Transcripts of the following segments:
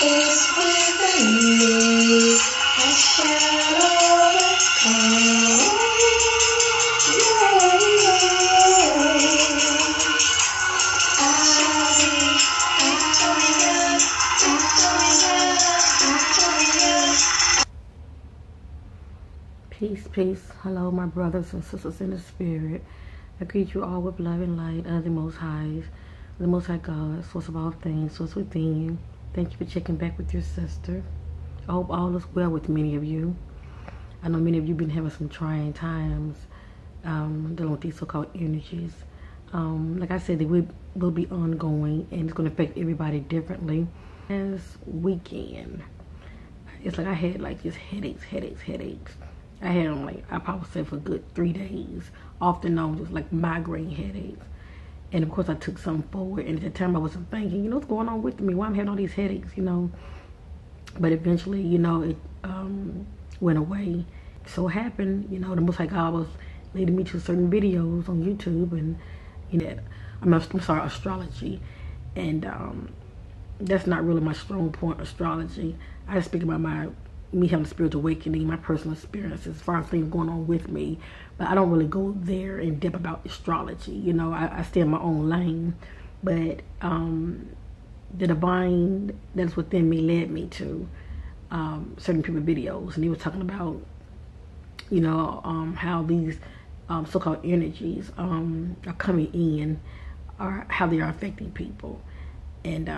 is within me. I shall overcome. Peace, peace. Hello, my brothers and sisters in the spirit. I greet you all with love and light of the Most High God, source of all things, source within you. Thank you for checking back with your sister. I hope all is well with many of you. I know many of you have been having some trying times dealing with these so-called energies. Like I said, they will be ongoing, and it's going to affect everybody differently. This weekend, it's like I had like just headaches. I had them like, I probably said for a good 3 days, often known just like migraine headaches. And of course I took something forward, and at the time I wasn't thinking, you know, what's going on with me? Why I'm having all these headaches, you know? But eventually, you know, it went away. So it happened, you know, the Most High God was leading me to certain videos on YouTube, and you know, I'm sorry, astrology. And that's not really my strong point, astrology. I just speak about me having a spiritual awakening, my personal experiences as far as things going on with me, but I don't really go there in depth about astrology. You know, I stay in my own lane, but the divine that's within me led me to certain people's videos, and he was talking about, you know, how these so-called energies are coming in, or how they are affecting people. And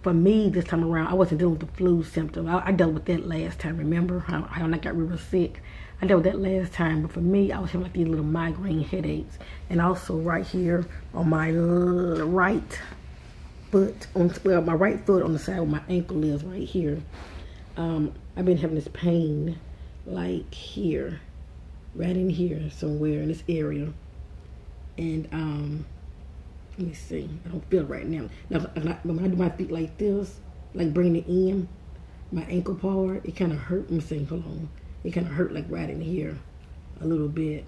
for me, this time around, I wasn't dealing with the flu symptom. I dealt with that last time. Remember how I got real sick? I dealt with that last time. But for me, I was having like these little migraine headaches. And also right here on my right foot, my right foot on the side where my ankle is right here. I've been having this pain like here, right in here somewhere in this area. And let me see. I don't feel it right now. Now, when I do my feet like this, like bring it in, my ankle part, it kind of hurt. Let me see. Hold on. It kind of hurt like right in here a little bit.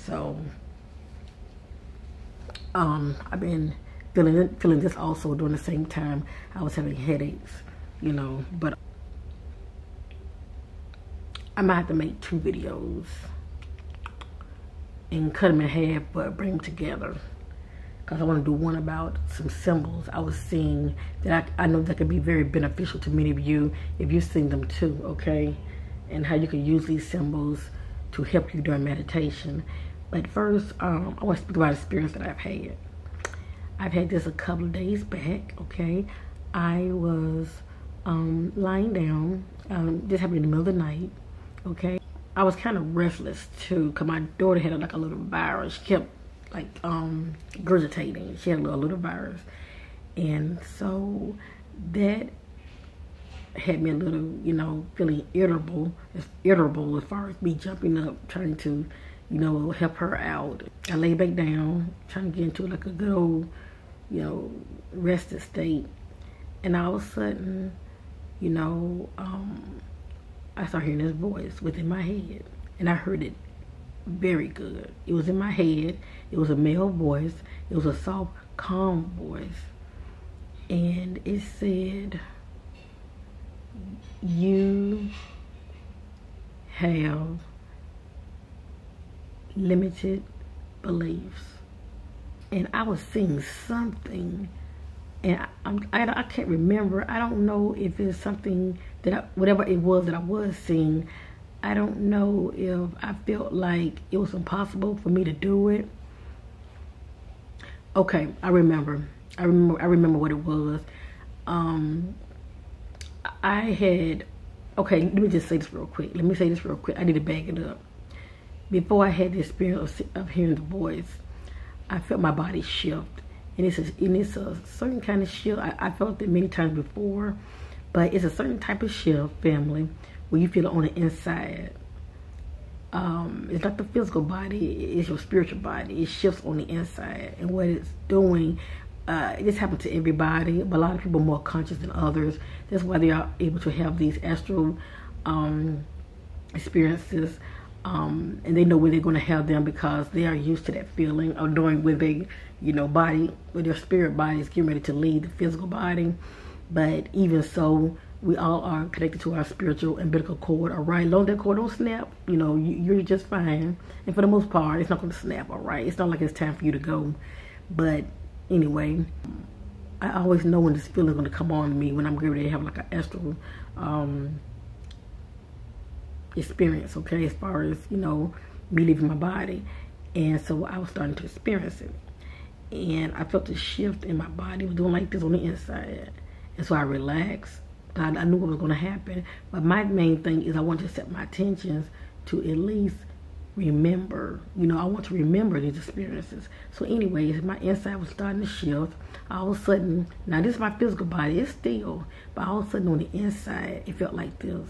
So, I've been feeling this also during the same time I was having headaches, you know. But I might have to make 2 videos and cut them in half, but bring them together. Because I want to do one about some symbols I was seeing that I know that could be very beneficial to many of you if you've seen them too, okay? And how you can use these symbols to help you during meditation. But first, I want to speak about an experience that I've had. I've had this a couple of days back, okay? I was lying down, this happened in the middle of the night, okay? I was kind of restless too, because my daughter had like a little virus. She kept like regurgitating. She had a little virus, and so that had me a little, you know, feeling irritable as far as me jumping up trying to, you know, help her out. I lay back down trying to get into like a good old, you know, rested state, and all of a sudden, you know, I started hearing this voice within my head, and I heard it very good. It was in my head. It was a male voice. It was a soft, calm voice. And it said, you have limited beliefs. And I was seeing something, and I can't remember. I don't know if it's something that whatever it was that I was seeing, I don't know if I felt like it was impossible for me to do it. Okay, I remember what it was. Okay, let me just say this real quick. I need to back it up. Before I had the experience of hearing the voice, I felt my body shift. And it's a certain kind of shift. I felt it many times before, but it's a certain type of shift, family, where you feel it on the inside. It's not the physical body, it's your spiritual body. It shifts on the inside. And what it's doing, this happens to everybody, but a lot of people are more conscious than others. That's why they are able to have these astral experiences And they know where they're going to have them because they are used to that feeling of knowing where they, body, where their spirit body is getting ready to leave the physical body. But even so, we all are connected to our spiritual umbilical cord, all right? As long as that cord don't snap, you're just fine. And for the most part, it's not going to snap, all right? It's not like it's time for you to go. But anyway, I always know when this feeling is going to come on me when I'm ready to have like an astral experience, okay, as far as, me leaving my body. And so I was starting to experience it. And I felt a shift in my body. It was doing like this on the inside. And so I relaxed. I knew what was going to happen. But my main thing is I want to set my attentions to at least remember. I want to remember these experiences. So anyways, my inside was starting to shift. All of a sudden, now this is my physical body. It's still. But all of a sudden on the inside, it felt like this.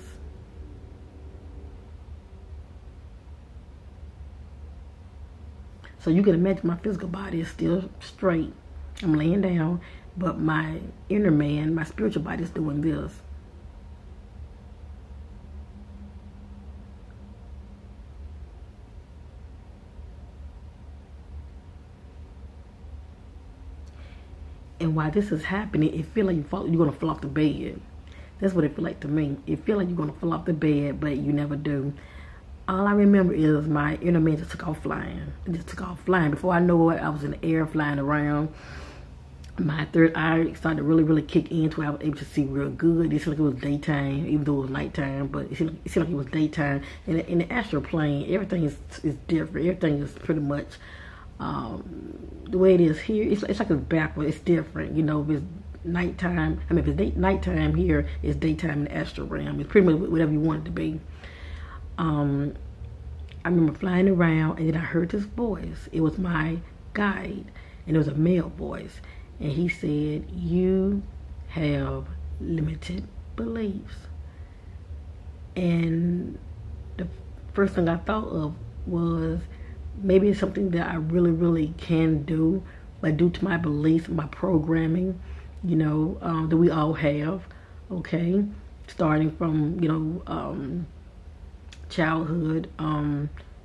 So you can imagine my physical body is still straight. I'm laying down, but my inner man, my spiritual body is doing this. And while this is happening, it feels like you're going to fall off the bed. That's what it feels like to me. It feels like you're going to fall off the bed, but you never do. All I remember is my inner man just took off flying. It just took off flying. Before I know it, I was in the air flying around. My third eye started to really, really kick in to where I was able to see real good. It seemed like it was daytime, even though it was nighttime, but it seemed like it was daytime. And in the astral plane, everything is different. Everything is pretty much the way it is here. It's like it's backwards. It's different. If it's nighttime, if it's nighttime here, it's daytime in the astral realm. It's pretty much whatever you want it to be. I remember flying around, and then I heard this voice. It was my guide, and it was a male voice. And he said, "You have limited beliefs." And the first thing I thought of was maybe it's something that I really, really can do, but due to my beliefs, my programming, that we all have, okay? Starting from, childhood,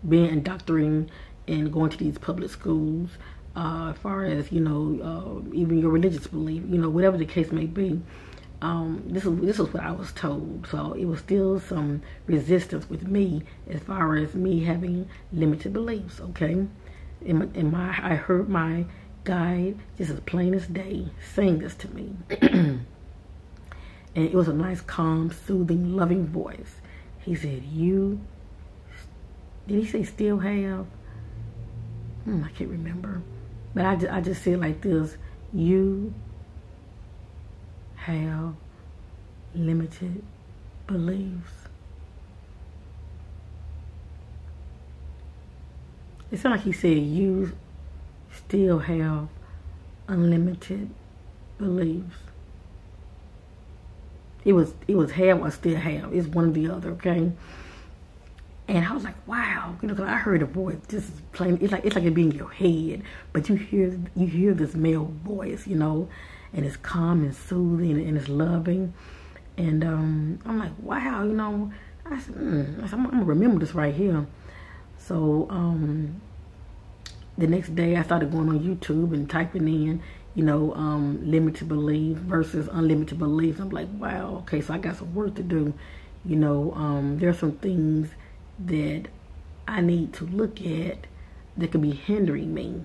being indoctrinated and going to these public schools, as far as, even your religious belief, whatever the case may be. This is what I was told. So it was still some resistance with me as far as me having limited beliefs, okay? I heard my guide just as plain as day saying this to me. And it was a nice, calm, soothing, loving voice. He said, did he say still have? I can't remember. But I just said like this, you have limited beliefs. It sounded like he said you still have unlimited beliefs. It was have or still have. It's one or the other, okay? And I was like, wow, cause I heard a voice just plain. It's like it being in your head, but you hear this male voice, and it's calm and soothing and it's loving. And I'm like, wow, I said, I'm gonna remember this right here. So the next day I started going on YouTube and typing in, limited belief versus unlimited beliefs. I'm like, wow, okay, so I got some work to do. There's some things that I need to look at that could be hindering me,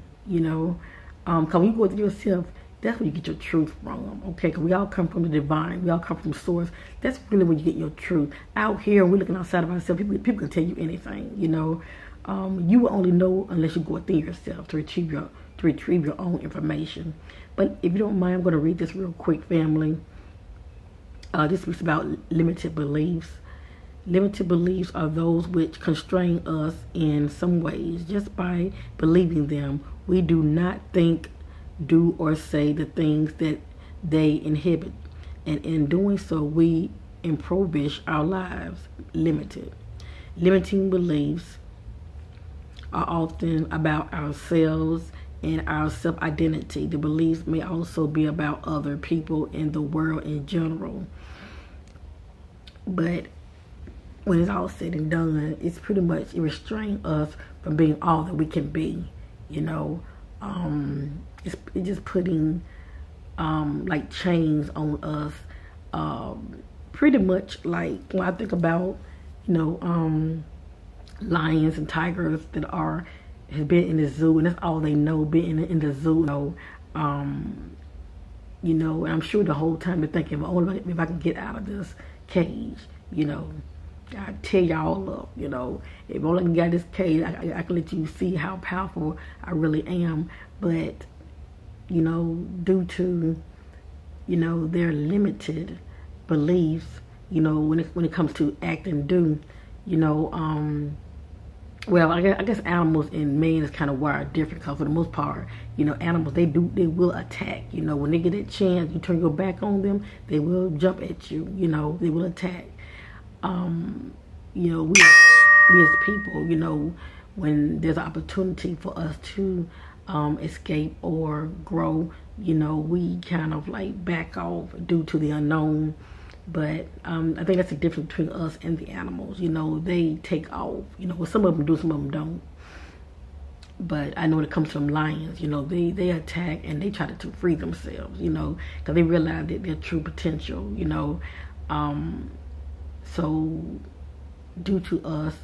Cause when you go through yourself, that's where you get your truth from, okay? Because we all come from the divine. We all come from source. That's really where you get your truth. Out here, we're looking outside of ourselves. People can tell you anything, You will only know unless you go within yourself to retrieve your own information. But if you don't mind, I'm going to read this real quick, family. This is about limited beliefs. Limited beliefs are those which constrain us in some ways. Just by believing them, we do not think, do, or say the things that they inhibit. And in doing so, we impoverish our lives. Limiting beliefs are often about ourselves and our self-identity. The beliefs may also be about other people in the world in general. But when it's all said and done, it's pretty much, it restrains us from being all that we can be, you know. It's just putting like chains on us, pretty much like when I think about, you know, lions and tigers that has been in the zoo, and that's all they know, being in the zoo. You know, and I'm sure the whole time they're thinking, only if I can get out of this cage, you know, I tear y'all up, you know. If only I can get out of this cage, I can let you see how powerful I really am. But, you know, due to, you know, their limited beliefs, you know, when it comes to act and do, you know, well, I guess animals and man is kind of wired different, because for the most part, you know, animals, they will attack. You know, when they get a chance, you turn your back on them, they will jump at you. You know, they will attack. You know, we as people, you know, when there's an opportunity for us to escape or grow, you know, we kind of like back off due to the unknown. But I think that's the difference between us and the animals. You know, they take off. You know, well, some of them do, some of them don't. But I know when it comes to them lions, you know, they attack and they try to free themselves, you know, because they realize that their true potential, you know. So due to us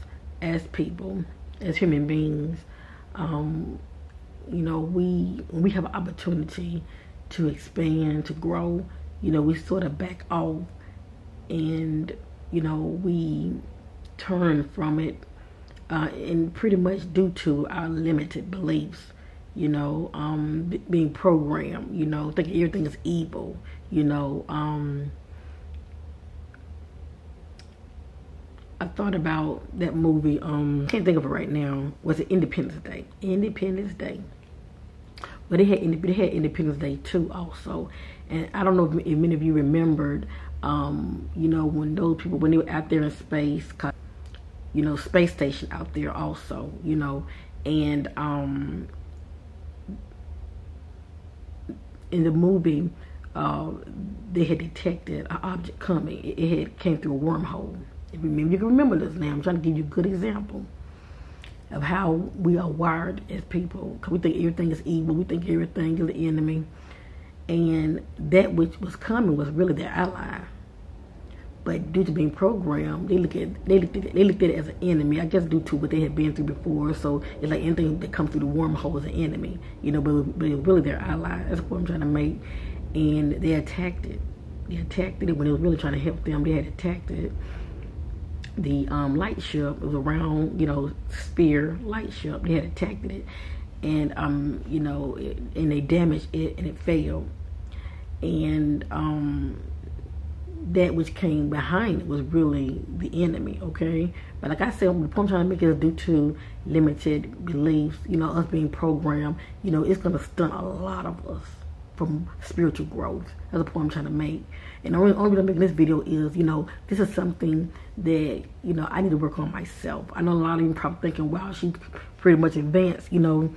as people, as human beings, you know, when we have an opportunity to expand, to grow, you know, we sort of back off. And, you know, we turn from it, and pretty much due to our limited beliefs, you know, being programmed, you know, thinking everything is evil, you know. I thought about that movie, can't think of it right now. Was it Independence Day? Independence Day. But they had Independence Day too also. And I don't know if many of you remembered, you know, when those people, when they were out there in space, you know, space station out there also, you know, and in the movie, they had detected an object coming. It had came through a wormhole. You can remember this now. I'm trying to give you a good example of how we are wired as people, because we think everything is evil. We think everything is the enemy. And that which was coming was really their ally. But due to being programmed, they looked at it as an enemy. I guess due to what they had been through before. So it's like anything that comes through the wormhole is an enemy, you know. But it was really their ally. That's what I'm trying to make. And they attacked it. They attacked it when it was really trying to help them. They had attacked it. The light ship, it was a round, you know, sphere light ship. They had attacked it, and you know, and they damaged it, and it failed. And that which came behind it was really the enemy, okay? But like I said, the point I'm trying to make is due to limited beliefs, you know, us being programmed, you know, it's going to stunt a lot of us from spiritual growth. That's the point I'm trying to make. And the only reason I'm making this video is, you know, this is something that, you know, I need to work on myself. I know a lot of you probably thinking, wow, she's pretty much advanced, you know,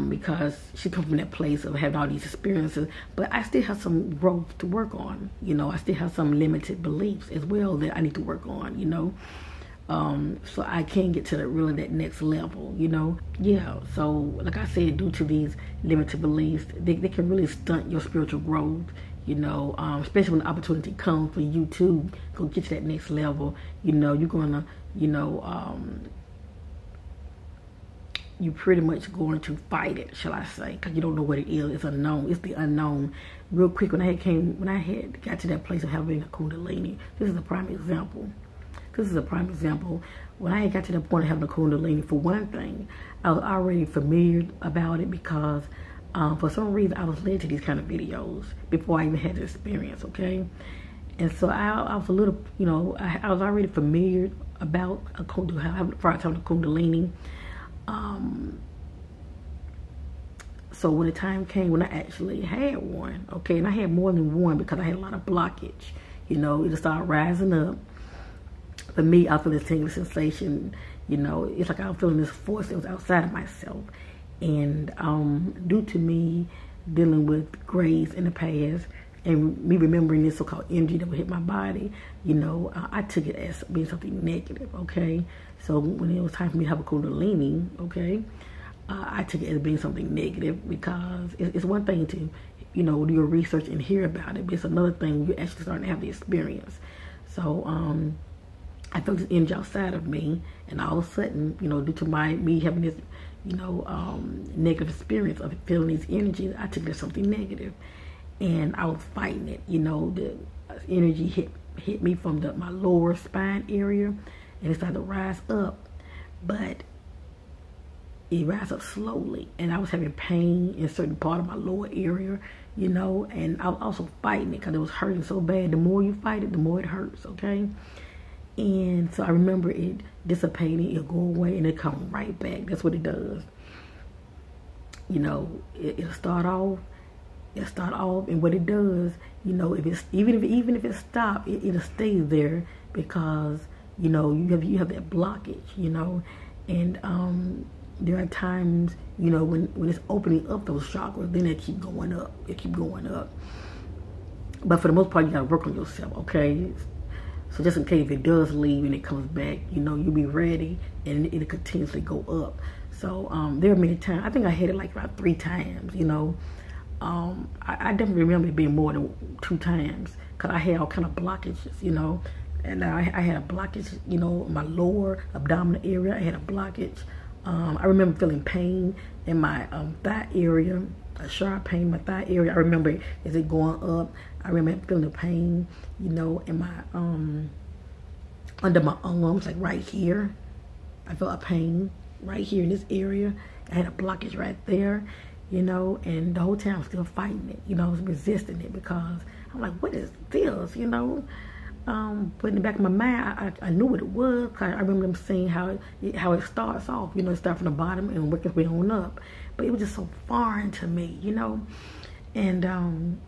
because she comes from that place of having all these experiences. But I still have some growth to work on, you know. I still have some limited beliefs as well that I need to work on, you know. So I can get to that next level, you know. Yeah, so like I said, due to these limited beliefs, they can really stunt your spiritual growth, you know, especially when the opportunity comes for you to go get to that next level. You know, you're gonna, you know, you pretty much going to fight it, shall I say, because you don't know what it is. It's unknown. It's the unknown. Real quick, when I had got to that place of having a Kundalini, this is a prime example. This is a prime example. When I got to the point of having a Kundalini, for one thing, I was already familiar about it because for some reason I was led to these kind of videos before I even had the experience, okay? And so I was a little, you know, I was already familiar about a Kundalini, having a Kundalini. So when the time came when I actually had one, okay, and I had more than one because I had a lot of blockage, you know, it just started rising up. For me, I feel this tingling sensation, you know, it's like I was feeling this force that was outside of myself. And due to me dealing with grays in the past, And me remembering this so-called energy that would hit my body, you know, I took it as being something negative, okay? So when it was time for me to have a kundalini, okay, I took it as being something negative, because it's one thing to, you know, do your research and hear about it, but it's another thing when you're actually starting to have the experience. So I felt this energy outside of me, and all of a sudden, you know, due to me having this, you know, negative experience of feeling these energies, I took it as something negative. And I was fighting it, you know. The energy hit me from my lower spine area, and it started to rise up, but it rise up slowly, and I was having pain in a certain part of my lower area, you know, and I was also fighting it because it was hurting so bad. The more you fight it, the more it hurts, okay? And so I remember it dissipating, it'll go away, and it'll come right back. That's what it does. You know, it'll start off, and what it does, you know, if it's even if it stops, it'll stay there, because, you know, you have that blockage, you know. And there are times, you know, when it's opening up those chakras, then it keep going up. But for the most part, you gotta work on yourself, okay? So just in case if it does leave and it comes back, you know, you'll be ready, and it'll continuously go up. So there are many times, I think I had it like about 3 times, you know. I definitely remember it being more than 2 times, because I had all kind of blockages, you know. And I had a blockage, you know, in my lower abdominal area. I had a blockage. I remember feeling pain in my thigh area, a sharp pain in my thigh area. I remember as it going up. I remember feeling the pain, you know, in my under my arms, like right here. I felt a pain right here in this area. I had a blockage right there, you know, and the whole time I was still fighting it, you know. I was resisting it, because I'm like, what is this, you know? But in the back of my mind, I knew what it was, because I remember them saying how it starts off, you know. It starts from the bottom and work its way on up. But it was just so foreign to me, you know. And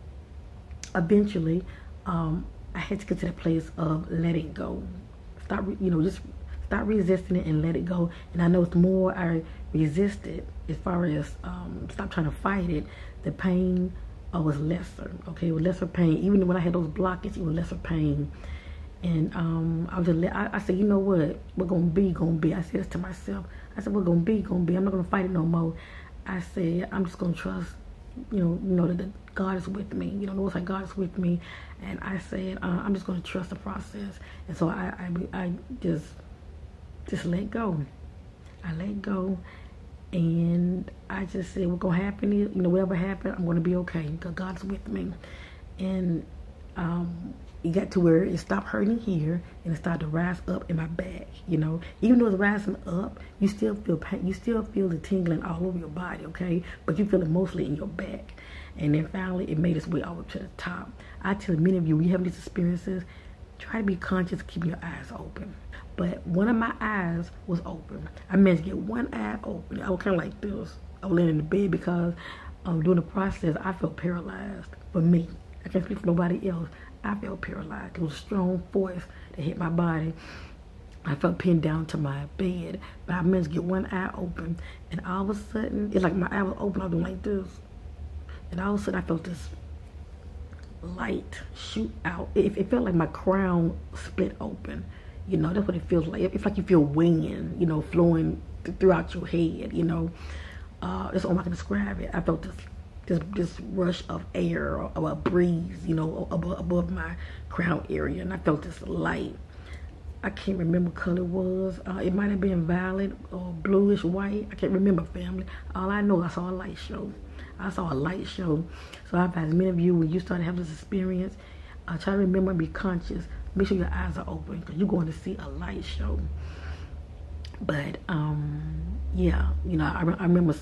eventually, I had to get to that place of letting go. Just stop resisting it and let it go. And I know the more I resist it, as far as stop trying to fight it, the pain was lesser. Okay, it was lesser pain. Even when I had those blockages, it was lesser pain. And I said, you know what? We're gonna be. I said this to myself. I said, we're gonna be. I'm not gonna fight it no more. I said, I'm just gonna trust, you know that God is with me. You know, the Most High God is with me. And I said, I'm just gonna trust the process. And so I just let go. I let go. And I just said, what's gonna happen is, you know, whatever happened, I'm gonna be okay, because God's with me. And it got to where it stopped hurting here, and it started to rise up in my back, you know. Even though it's rising up, you still feel pain. You still feel the tingling all over your body, okay? But you feel it mostly in your back. And then finally, it made its way over to the top. I tell many of you, when you have these experiences, try to be conscious of keeping your eyes open. But one of my eyes was open. I managed to get one eye open. I was kind of like this. I was laying in the bed, because during the process, I felt paralyzed. For me, I can't speak for nobody else. I felt paralyzed. It was a strong force that hit my body. I felt pinned down to my bed, but I managed to get one eye open. And all of a sudden, it's like my eye was open. I was doing like this. And all of a sudden, I felt this light shoot out. It felt like my crown split open. You know, that's what it feels like. It's like you feel wind, you know, flowing throughout your head, you know. That's all I can describe it. I felt this rush of air, or a breeze, you know, above my crown area. And I felt this light. I can't remember what color it was. It might have been violet or bluish white. I can't remember, family. All I know, I saw a light show. So I advise many of you, when you start having this experience, try to remember and be conscious. Make sure your eyes are open, because you're going to see a light show. But yeah, you know, I remember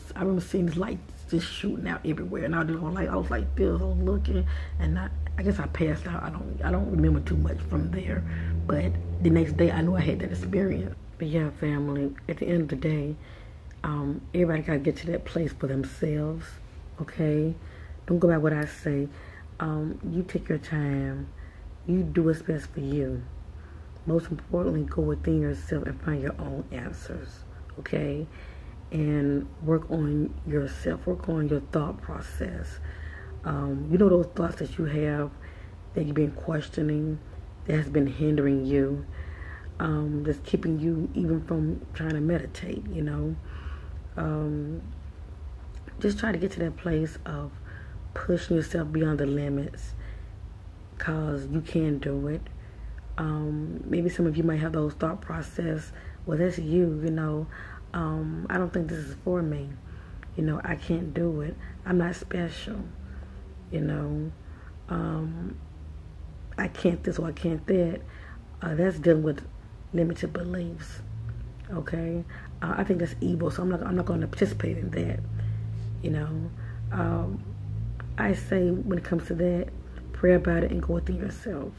seeing this light just shooting out everywhere, and I was like this. I was looking, and I guess I passed out. I don't remember too much from there. But the next day, I knew I had that experience. But yeah, family, at the end of the day, everybody gotta get to that place for themselves. Okay, don't go by what I say. You take your time. You do what's best for you. Most importantly, go within yourself and find your own answers, okay? And work on yourself, work on your thought process. You know those thoughts that you have that you've been questioning, that has been hindering you, that's keeping you even from trying to meditate, you know. Just try to get to that place of pushing yourself beyond the limits, because you can do it. Maybe some of you might have those thought process, well, that's you, you know. I don't think this is for me. You know, I can't do it. I'm not special. You know, I can't this or I can't that. That's dealing with limited beliefs. Okay, I think that's evil. So I'm not going to participate in that. You know, I say when it comes to that, pray about it and go within yourself.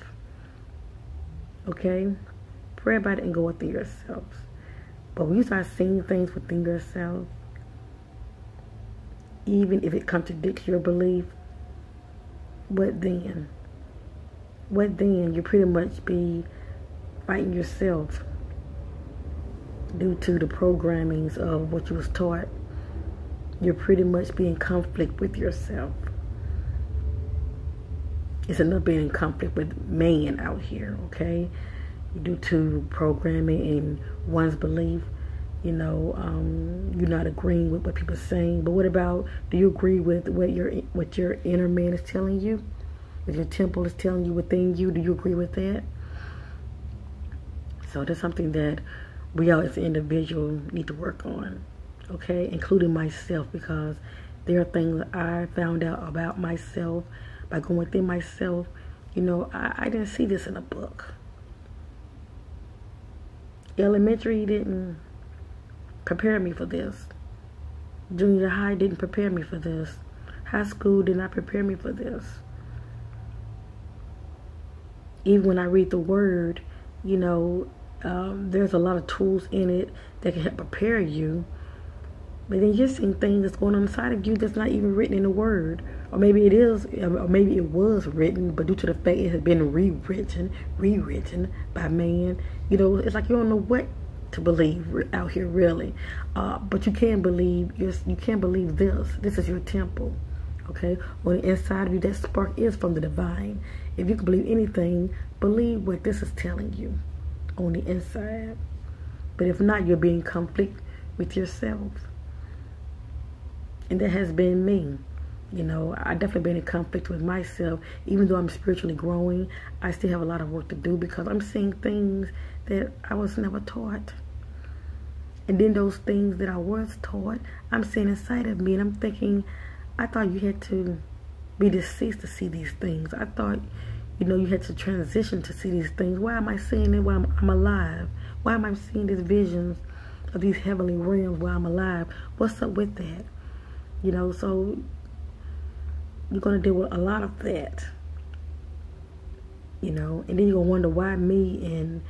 Okay, pray about it and go within yourself. But when you start seeing things within yourself, even if it contradicts your belief, what then? What then? You pretty much be fighting yourself due to the programmings of what you was taught. You're pretty much being in conflict with yourself. It's enough being in conflict with man out here, okay? Due to programming and one's belief. You know, you're not agreeing with what people are saying. But what about, do you agree with what your inner man is telling you? What your temple is telling you within you? Do you agree with that? So that's something that we all as an individual need to work on, okay? Including myself, because there are things that I found out about myself by going within myself. You know, I didn't see this in a book. Elementary didn't prepare me for this. Junior high didn't prepare me for this. High school did not prepare me for this. Even when I read the word, you know, there's a lot of tools in it that can help prepare you. But then you're seeing things that's going on inside of you that's not even written in the word. Or maybe it is, or maybe it was written, but due to the fact it has been rewritten by man, you know, it's like you don't know what to believe out here, really. But you can believe, you can believe this. This is your temple, okay? On the inside of you, that spark is from the divine. If you can believe anything, believe what this is telling you on the inside. But if not, you'll be in conflict with yourself. And that has been me. You know, I definitely been in conflict with myself. Even though I'm spiritually growing, I still have a lot of work to do because I'm seeing things that I was never taught. And then those things that I was taught, I'm seeing inside of me, and I'm thinking, I thought you had to be deceased to see these things. I thought, you know, you had to transition to see these things. Why am I seeing it while I'm alive? Why am I seeing these visions of these heavenly realms while I'm alive? What's up with that? You know, so you're going to deal with a lot of that. You know, and then you're going to wonder why me and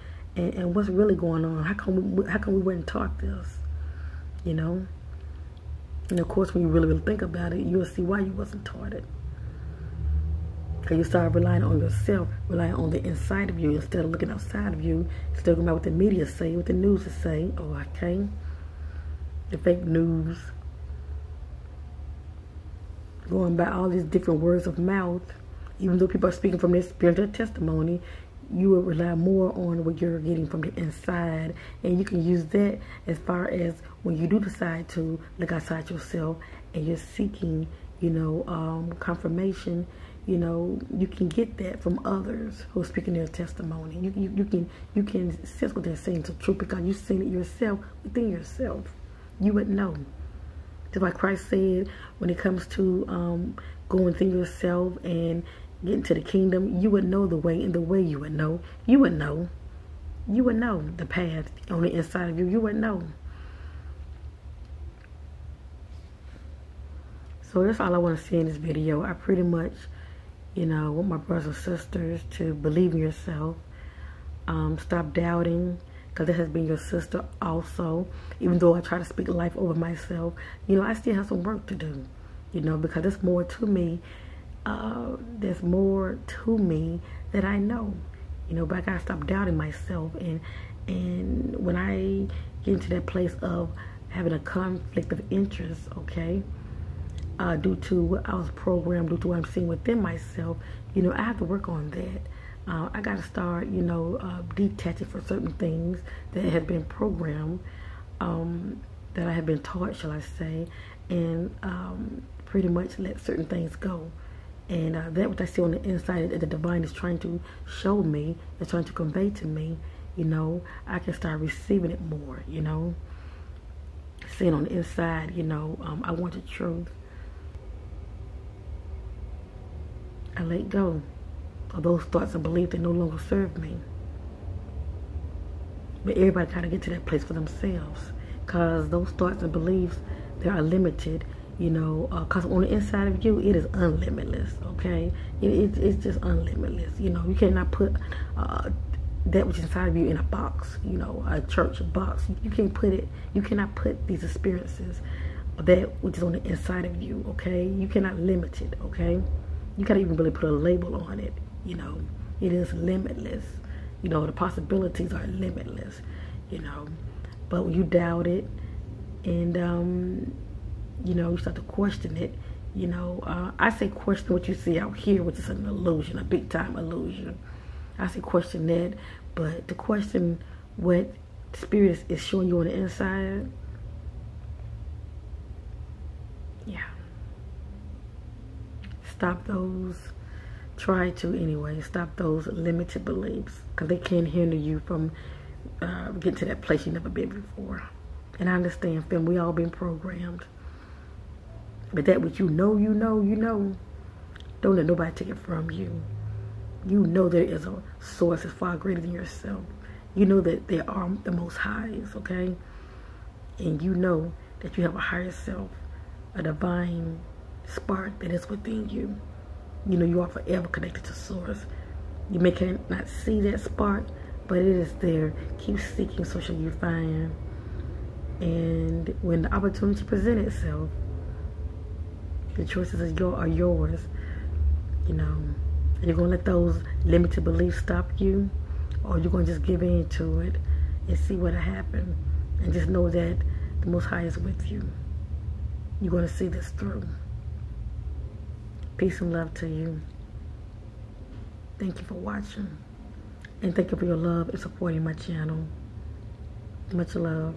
what's really going on. How come we weren't taught this? You know? And of course, when you really think about it, you'll see why you wasn't taught it. Because you start relying on yourself, relying on the inside of you instead of looking outside of you, instead of about what the media say, what the news is saying. Oh, okay. The fake news. Going by all these different words of mouth, even though people are speaking from their spiritual testimony, you will rely more on what you're getting from the inside. And you can use that as far as when you do decide to look outside yourself and you're seeking, you know, confirmation. You know, you can get that from others who are speaking their testimony. You can sense what they're saying to truth because you've seen it yourself within yourself. You would know. Just like Christ said, when it comes to going through yourself and getting to the kingdom, you would know the way, and the way you would know the path on the inside of you. You would know. So that's all I want to say in this video. I pretty much, you know, want my brothers and sisters to believe in yourself. Stop doubting. Because it has been your sister also. Even though I try to speak life over myself, you know, I still have some work to do. You know, because there's more to me. There's more to me that I know. You know, but I gotta stop doubting myself. And when I get into that place of having a conflict of interest, okay, due to what I was programmed, due to what I'm seeing within myself. You know, I have to work on that. I got to start, you know, detaching from certain things that have been programmed, that I have been taught, shall I say, and pretty much let certain things go. And that what I see on the inside that the divine is trying to show me, is trying to convey to me, you know, I can start receiving it more, you know. Seeing on the inside, you know, I want the truth. I let go of those thoughts and beliefs that no longer serve me. But everybody kind of get to that place for themselves, because those thoughts and beliefs, they are limited, you know, because on the inside of you, it is unlimitless, okay? It's just unlimitless, you know. You cannot put that which is inside of you in a box, you know, a church box. You can't put it, you cannot put these experiences, that which is on the inside of you, okay? You cannot limit it, okay? You can't even really put a label on it, you know. It is limitless. You know, the possibilities are limitless, you know. But when you doubt it and, you know, you start to question it, you know, I say question what you see out here, which is an illusion, a big time illusion. I say question that, but to question what spirit is showing you on the inside, yeah. Stop those, try to anyway, stop those limited beliefs, because they can hinder you from getting to that place you've never been before. And I understand, fam, we all been programmed. But that which you know, don't let nobody take it from you. You know there is a source that's far greater than yourself. You know that there are the most highs, okay? And you know that you have a higher self, a divine spark that is within you. You know you are forever connected to source. You may not see that spark, but it is there. Keep seeking, so shall you find. And when the opportunity presents itself, the choices are yours, you know. You're going to let those limited beliefs stop you, or you're going to just give in to it and see what'll happen. And just know that the Most High is with you. You're going to see this through. Peace and love to you. Thank you for watching. And thank you for your love and supporting my channel. Much love.